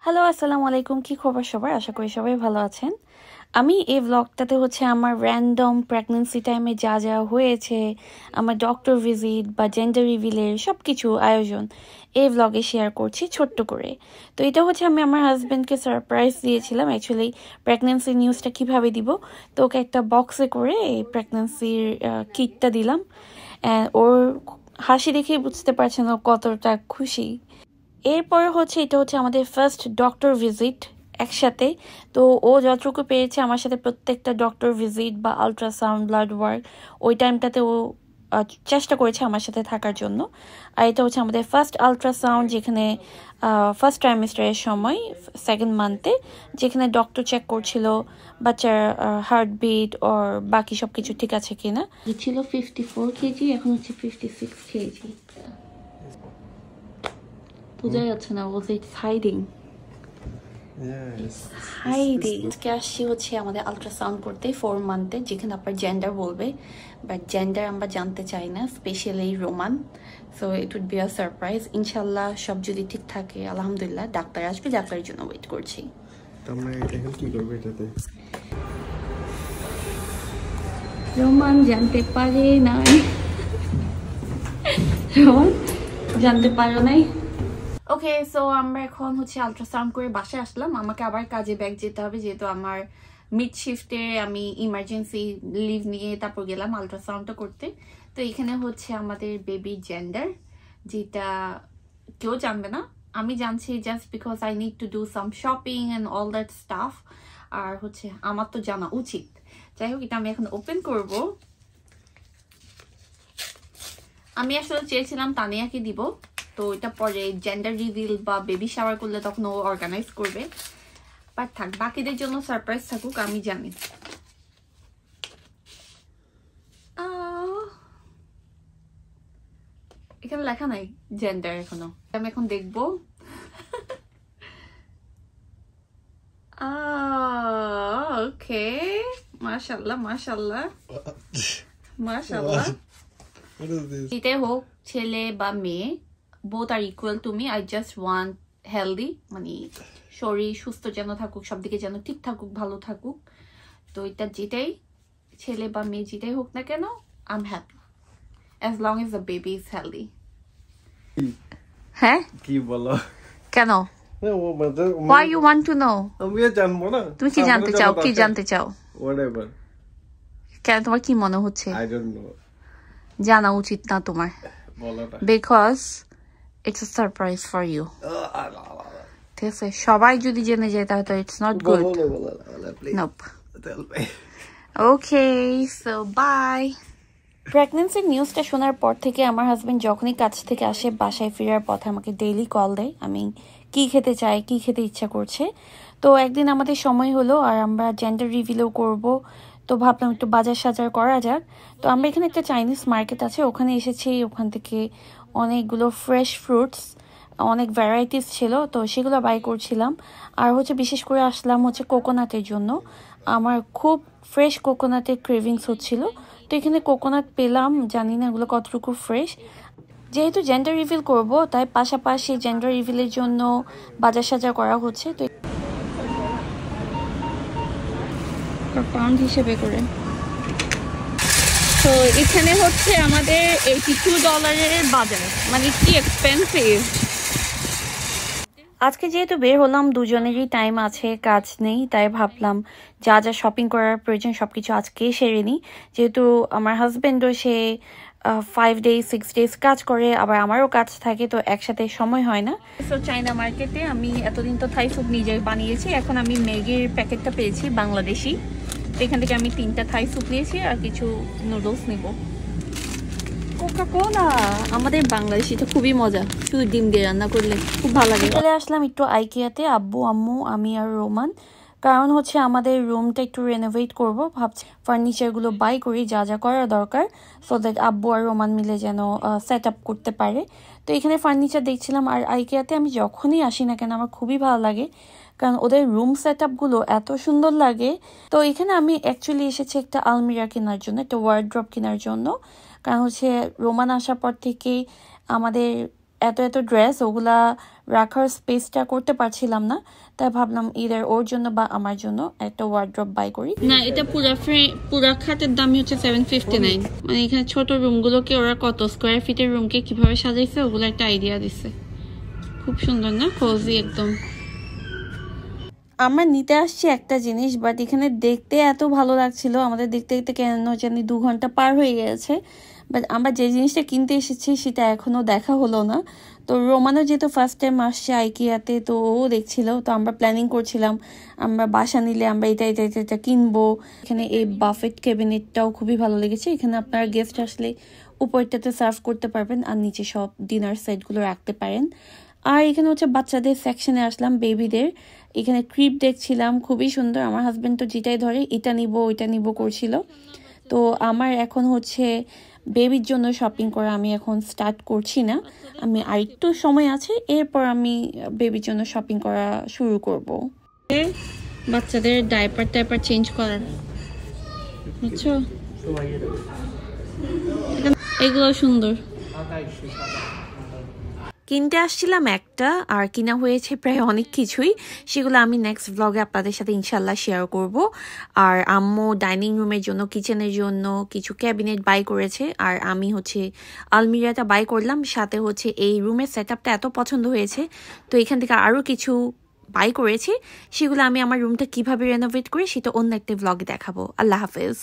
Hello আসসালামু আলাইকুম, কি খবর সবার? আশা করি সবাই ভালো আছেন। আমি এই ব্লগটাতে আমার র্যান্ডম প্রেগন্যান্সি টাইমে যা যা হয়েছে, আমার ডক্টর ভিজিট বা জেন্ডার রিভিলের সব কিছু আয়োজন এই ব্লগে শেয়ার করছি ছোট্ট করে। তো এটা আমি আমার হাজব্যান্ডকে সারপ্রাইজ দিয়েছিলাম। অ্যাকচুয়ালি প্রেগন্যান্সি নিউজটা কিভাবে দিব, তো ওকে একটা বক্সে করে এই প্রেগন্যান্সির কিটটা দিলাম। ওর হাসি দেখেই বুঝতে পারছেন ও কতটা খুশি। এরপরে এটা আমাদের ফার্স্ট ডক্টর ভিজিট একসাথে। তো ও যতটুকু পেরেছে আমার সাথে প্রত্যেকটা ডক্টর ভিজিট বা আলট্রাসাউন্ড, ব্লাড ওয়ার্ক, ওই টাইমটাতে ও চেষ্টা করেছে আমার সাথে থাকার জন্য। আর এটা আমাদের ফার্স্ট আলট্রাসাউন্ড, যেখানে ফার্স্ট ট্রাইমেস্টারের সময় সেকেন্ড মান্থে, যেখানে ডক্টর চেক করছিল বাচ্চার হার্টবিট ওর বাকি সব কিছু ঠিক আছে কিনা। ছিল 54 কেজি, এখন 56 কেজি। বোঝা যাচ্ছে না, it's hiding. আজকে আসছি আমাদের আলট্রাসাউন্ড করতে 4 মান্থে, যেখানে আপনার জেন্ডার বলবে, বাট জেন্ডার আমরা জানতে চাই না, specially Roman. So it would be a surprise. ইনশাল্লাহ সব যদি ঠিক থাকে আলহামদুলিল্লাহ ডাক্তার আসবে, ডাক্তারের জন্য ওয়েট করছি। রোমান জানতে পারে নাই, রোমান জানতে পারো নাই। ওকে, সো আমরা এখন আলট্রাসাউন্ড করে বাসায় আসলাম। আমাকে আবার কাজে ব্যাক যেতে হবে, যেহেতু আমার মিড শিফটে আমি ইমার্জেন্সি লিভ নিয়ে তারপর গেলাম আলট্রাসাউন্ডটা করতে। তো এখানে আমাদের বেবি জেন্ডার, যেটা কেউ জানবে না, আমি জানছি just because I need to do some shopping and all that stuff. আর আমার তো জানা উচিত। যাই হোক, এটা আমি এখন ওপেন করব। আমি আসলে চেয়েছিলাম তানিয়াকে দিব, তো এটা পরে জেন্ডার রিভিল বা বেবি শাওয়ার করলে তখন ও অর্গানাইজ করবে। বাট থাক, বাকিদের জন্য সারপ্রাইজ থাকুক, আমি জানি। এখানে লেখা নাই জেন্ডার এখনো, আমি এখন দেখবো। ওকে, মাশাআল্লাহ মাশাআল্লাহ মাশাআল্লাহ। এটাই হোক ছেলে বা মেয়ে, both are equal to me. I just want healthy, মানে শরীর সুস্থ যেন থাকুক, সব দিকে যেন ঠিক থাকুক, ভালো থাকুক। তো এটা যেটাই ছেলে বা মেয়ে যেটাই হোক না কেন, I'm happy as long as the baby is healthy. হ্যাঁ, কি বলো? কেন? Why you want to know? আমি জানবো না। তুমি কি জানতে চাও? কি জানতে চাও? Whatever. কেন, তোমার কি মনে হচ্ছে? I don't know. জানা উচিত না তোমার, because it's a surprise for you. ঠিক আছে, সবাই যদি জেনে যায় তাহলে it's not good. Nope. Okay, so bye. প্রেগন্যান্সির নিউজটা শোনার পর থেকে আমার হাজবেন্ড যখনই কাজ থেকে আসে বাসায় ফেরার পথে আমাকে ডেইলি কল দেয়, আমি কি খেতে চাই, কি খেতে ইচ্ছা করছে। তো একদিন আমাদের সময় হলো, আর আমরা জেন্ডার রিভিলও করব। তো ভাবলাম একটু বাজার সাজার করা যাক। তো আমরা এখানে একটা চাইনিজ মার্কেট আছে, ওখানে এসেছি। ওখান থেকে অনেকগুলো ফ্রেশ ফ্রুটস, অনেক ভ্যারাইটিস ছিল, তো সেগুলো বাই করছিলাম। আর বিশেষ করে আসলাম কোকোনাটের জন্য। আমার খুব ফ্রেশ কোকোনাটের ক্রেভিংস হচ্ছিল। তো এখানে কোকোনাট পেলাম, জানি না এগুলো কতটুকু ফ্রেশ। যেহেতু জেন্ডার রিভিল করব, তাই পাশাপাশি জেন্ডার রিভিলের জন্য বাজার সাজার করা হচ্ছে। তো পাউন্ড হিসেবে করে, তো এখানে আমাদের $82 বাজার, মানে কি এক্সপেন্সিভ। আজকে যেহেতু বের হলাম, দুজনেরই টাইম আছে, কাজ নেই, তাই ভাবলাম যা যা শপিং করার প্রয়োজন সবকিছু আজকেই সেরে নিই। যেহেতু আমার হাজবেন্ডও সে 5 days 6 days কাজ করে, আবার আমারও কাজ থাকে, তো একসাথে সময় হয় না। তো চাইনা মার্কেটে আমি এতদিন তো থাই স্যুপ নিজে বানিয়েছি, এখন আমি ম্যাগির প্যাকেটটা পেয়েছি বাংলাদেশি। তো এখান থেকে আমি 3টা থাই স্যুপ নিয়েছি আর কিছু নুডলস নেব। কোকা-কোলা আমাদের বাংলাদেশি, তো খুবই মজা, শুধু ডিম দিয়ে রান্না করলে খুব ভালো লাগে। চলে আসলাম একটু আইকিয়াতে, আব্বু আম্মু আমি আর রোমান। কারণ আমাদের রুমটা একটু রেনোভেট করব, ভাবছি ফার্নিচারগুলো বাই করি, যা যা করা দরকার, সো দ্যাট আব্বু আর রোমান মিলে যেন সেট আপ করতে পারে। তো এখানে ফার্নিচার দেখছিলাম। আর আইকিয়াতে আমি যখনই আসি না কেন আমার খুবই ভালো লাগে, কারণ ওদের রুম সেট আপগুলো এত সুন্দর লাগে। তো এখানে আমি অ্যাকচুয়ালি এসেছি একটা আলমিরা কেনার জন্য, একটা ওয়ার্ড্রপ কেনার জন্য। কারণ রোমান আসার পর থেকেই আমাদের এত এত ড্রেস, ওগুলা রাখার স্পেসটা করতে পারছিলাম না, তাই ভাবলাম ইদার ওর জন্য বা আমার জন্য একটা ওয়ার্ড্রপ বাই করি। না, এটা পুরা খাটের দামই হচ্ছে 759। মানে এখানে ছোট রুমগুলোকে ওরা কত স্কোয়ার ফিটের রুমকে কিভাবে সাজাইছে ওগুলো একটা আইডিয়া দিছে। খুব সুন্দর না, কোজি একদম। আমরা নিতে আসছি একটা জিনিস, বাট এখানে দেখতে এত ভালো লাগছিল, আমাদের দেখতে দেখতে কেন জানি 2 ঘন্টা পার হয়ে গেছে। বাট আমরা যে জিনিসটা কিনতে এসেছি সেটা এখনো দেখা হলো না। তো রোমানো যেহেতু ফার্স্ট টাইম আসছে আইকিয়াতে, তো ও দেখছিল, তো আমরা প্ল্যানিং করছিলাম আমরা বাসা নিলে আমরা এটা কিনবো। এখানে এই বাফেট ক্যাবিনেটটাও খুবই ভালো লেগেছে। এখানে আপনারা গেস্ট আসলে উপরটাতে সার্ভ করতে পারবেন আর নিচে সব ডিনার সেটগুলো রাখতে পারেন। আর এখানে হচ্ছে বাচ্চাদের সেকশনে আসলাম, বেবিদের। এখানে ক্রিপ দেখছিলাম, খুবই সুন্দর। আমার হাজবেন্ড তো যেটাই ধরে এটা নিব ওইটা নিব করছিল। তো আমার এখন হচ্ছে বেবির জন্য শপিং করা আমি এখন স্টার্ট করছি না, আমি আরেকটু সময় আছে, এরপর আমি বেবির জন্য শপিং করা শুরু করব। বাচ্চাদের ডাইপার চেঞ্জ করার, বুঝছো, এগুলো সুন্দর। কিনতে আসছিলাম একটা, আর কিনা হয়েছে প্রায় অনেক কিছুই, সেগুলো আমি নেক্সট ব্লগে আপনাদের সাথে ইনশাল্লাহ শেয়ার করব। আর আম্মু ডাইনিং রুমের জন্য, কিচেনের জন্য কিছু ক্যাবিনেট বাই করেছে, আর আমি হচ্ছে আলমিরাটা বাই করলাম। সাথে হচ্ছে এই রুমের সেটআপটা এত পছন্দ হয়েছে, তো এখান থেকে আরও কিছু বাই করেছি, সেগুলো আমি আমার রুমটা কিভাবে রেনোভেট করি সেটা অন্য একটা ব্লগে দেখাবো। আল্লাহ হাফেজ।